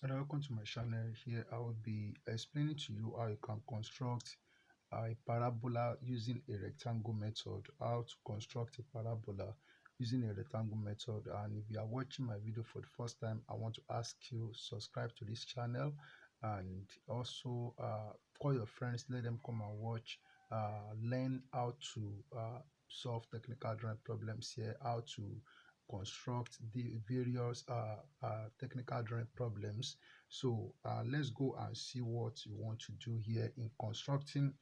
And welcome to my channel. Here I will be explaining to you how you can construct a parabola using a rectangle method. How to construct a parabola using a rectangle method. And if you are watching my video for the first time, I want to ask you subscribe to this channel, and also call your friends, let them come and watch, learn how to solve technical drawing problems here, how to construct the various technical drawing problems. So let's go and see what you want to do here in constructing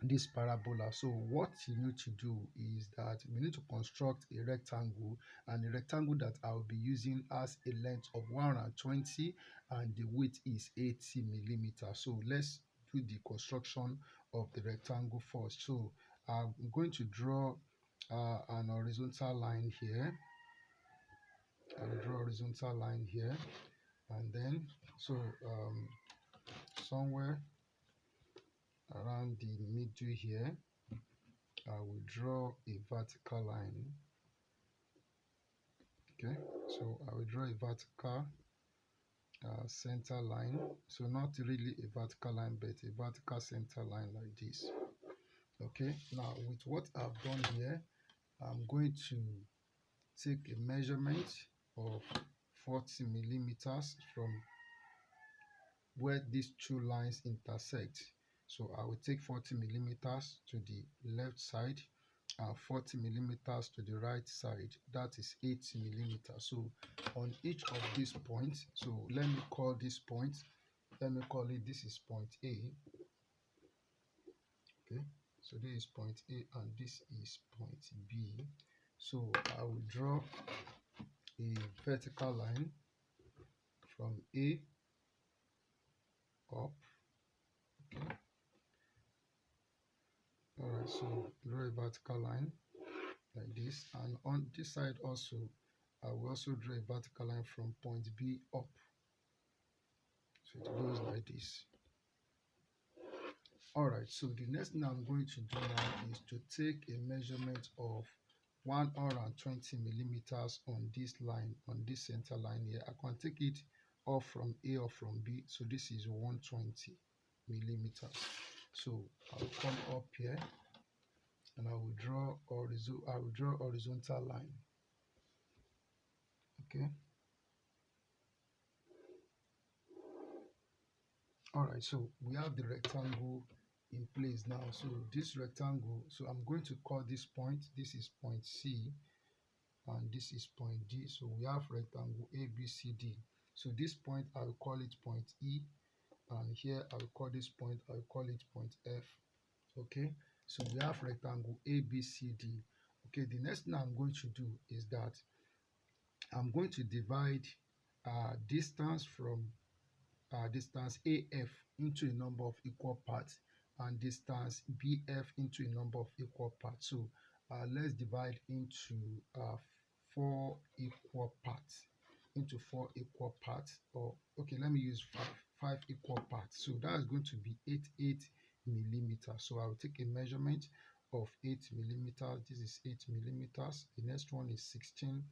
this parabola. So what you need to do is that we need to construct a rectangle, and the rectangle that I will be using has a length of 120 and the width is 80 millimeters. So let's do the construction of the rectangle first. So I'm going to draw an horizontal line here. I'll draw a horizontal line here, and then somewhere around the middle here I will draw a vertical line. Okay, so I will draw a vertical center line. So not really a vertical line, but a vertical center line like this. Okay, now with what I've done here, I'm going to take a measurement of 40 millimeters from where these two lines intersect. So I will take 40 millimeters to the left side and 40 millimeters to the right side. That is 80 millimeters. So on each of these points, so let me call this point, let me call it, this is point A. Okay, so this is point A and this is point B. So I will draw a vertical line from A up. Okay, all right, so draw a vertical line like this, and on this side also I will also draw a vertical line from point B up. So it goes like this. All right, so the next thing I'm going to do now is to take a measurement of 120 millimeters on this line, on this center line here. I can take it off from A or from B. So this is 120 millimeters. So I'll come up here and I will draw horizontal line. Okay. All right, so we have the rectangle in place now. So this rectangle, so I'm going to call this point, this is point C and this is point D. So we have rectangle A, B, C, D. So this point I will call it point E, and here I will call this point, I will call it point F. Okay, so we have rectangle A, B, C, D. Okay, the next thing I'm going to do is that I'm going to divide distance from distance AF into a number of equal parts and distance BF into a number of equal parts. So let's divide into 4 equal parts, or okay, let me use five equal parts. So that is going to be 8 millimeters. So I will take a measurement of 8 millimeters. This is 8 millimeters. The next one is 16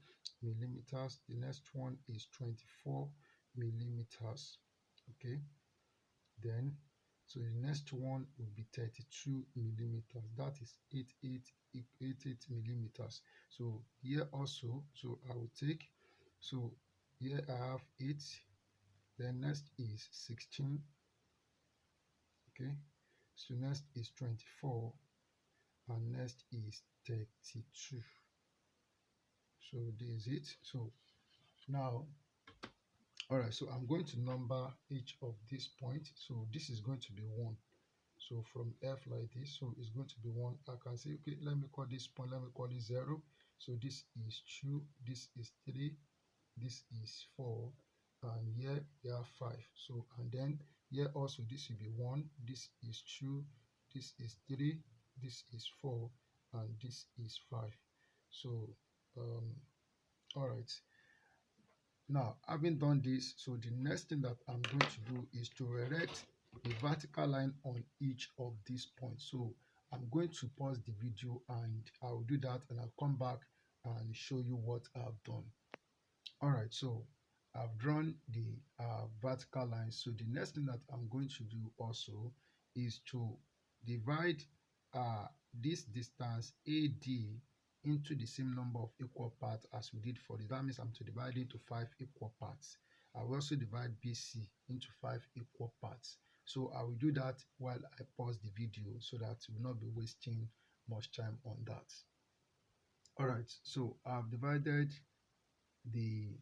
millimeters. The next one is 24 millimeters. Okay, then so the next one will be 32 millimeters. That is 88 millimeters. So here also, so I will take, so here I have 8, then next is 16. Okay, so next is 24 and next is 32. So this is it. So now, all right, so I'm going to number each of these points. So this is going to be 1. So from F like this, so it's going to be 1. I can say, okay, let me call this point, let me call it 0. So this is 2, this is 3, this is 4, and here we have 5. So, and then here also this will be 1, this is 2, this is 3, this is 4, and this is 5. So all right, now having done this, so the next thing that I'm going to do is to erect a vertical line on each of these points. So I'm going to pause the video and I'll do that, and I'll come back and show you what I've done. All right, so I've drawn the vertical lines. So the next thing that I'm going to do also is to divide this distance AD into the same number of equal parts as we did for this. That means I'm to divide it into 5 equal parts. I will also divide BC into 5 equal parts. So I will do that while I pause the video so that we will not be wasting much time on that. All right, so I've divided the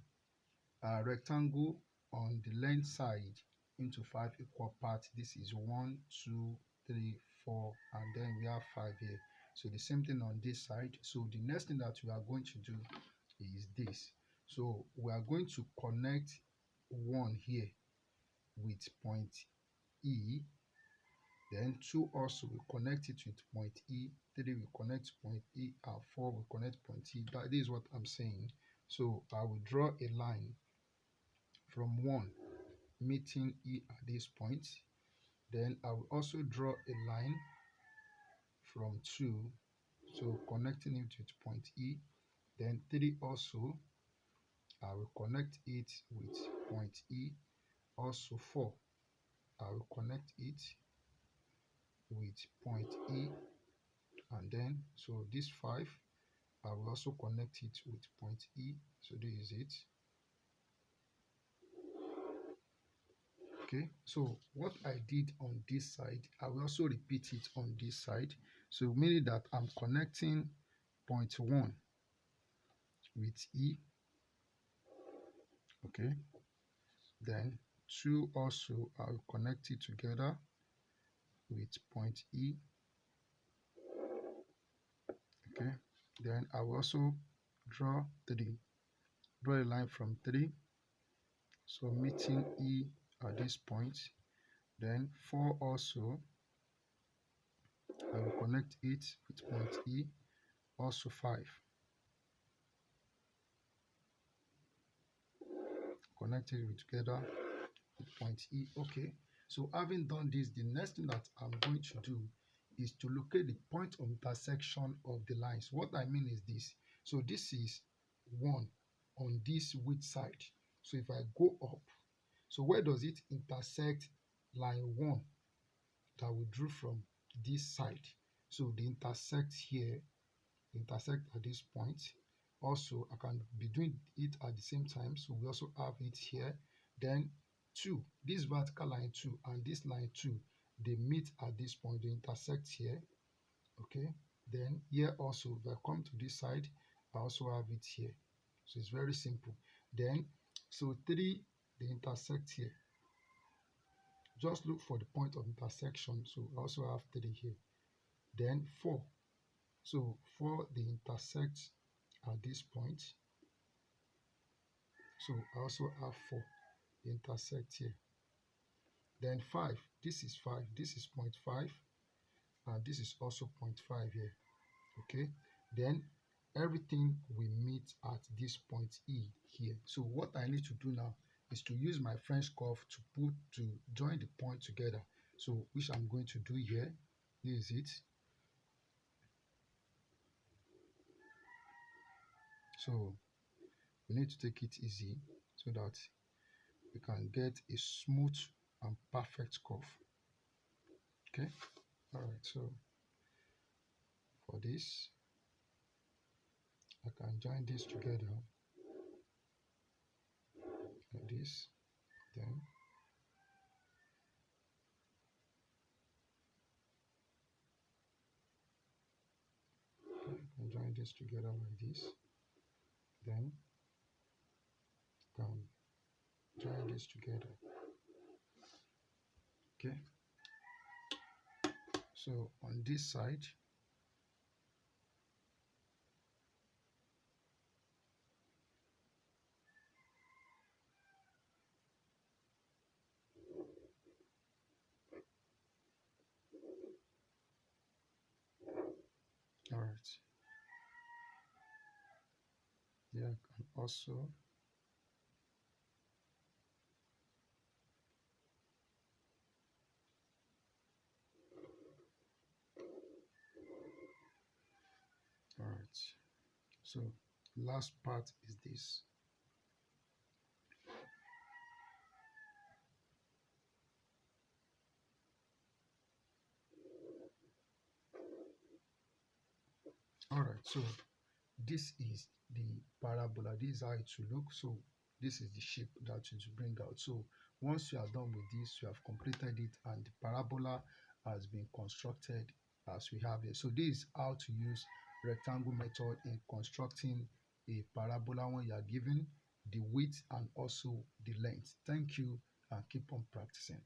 rectangle on the length side into 5 equal parts. This is 1, 2, 3, 4, and then we have 5 here. So the same thing on this side. So the next thing that we are going to do is this. So we are going to connect 1 here with point E, then 2 also we connect it with point E, 3 we connect point E, and 4 we connect point E. That is what I'm saying. So I will draw a line from 1 meeting E at this point. Then I will also draw a line from 2, so connecting it with point E. Then 3 also, I will connect it with point E. Also 4, I will connect it with point E. And then, so this 5, I will also connect it with point E. So this is it. Okay, so what I did on this side, I will also repeat it on this side. So meaning that I'm connecting point 1 with E. Okay, then 2 also I'll connect it together with point E. Okay, then I will also draw a line from 3, so meeting E at this point. Then 4 also, I will connect it with point E. Also 5, connect it together with point E. Okay, so having done this, the next thing that I'm going to do is to locate the point of intersection of the lines. What I mean is this. So this is 1 on this width side. So if I go up, so where does it intersect line 1 that we drew from this side? So they intersect here, intersect at this point. Also, I can be doing it at the same time, so we also have it here. Then 2, this vertical line 2 and this line 2, they meet at this point, they intersect here. Okay, then here also, if I come to this side, I also have it here. So it's very simple. Then, so 3, they intersect here. Just look for the point of intersection. So I also have 3 here. Then 4, so 4, they intersect at this point. So I also have 4 intersect here. Then 5, this is 5, this is 0.5, and this is also 0.5 here. Okay, then everything will meet at this point E here. So what I need to do now is to use my French curve to join the point together. So which I'm going to do here. This is it. So we need to take it easy so that we can get a smooth and perfect curve. Okay, all right, so for this I can join this together like this, then okay, I can join this together like this, then I can join this together. Okay, so on this side, all right, yeah, I can also all right, so last part is this. All right, so this is the parabola. This is how it will look. So this is the shape that you bring out. So once you are done with this, you have completed it, and the parabola has been constructed as we have here. So this is how to use rectangle method in constructing a parabola when you are given the width and also the length. Thank you, and keep on practicing.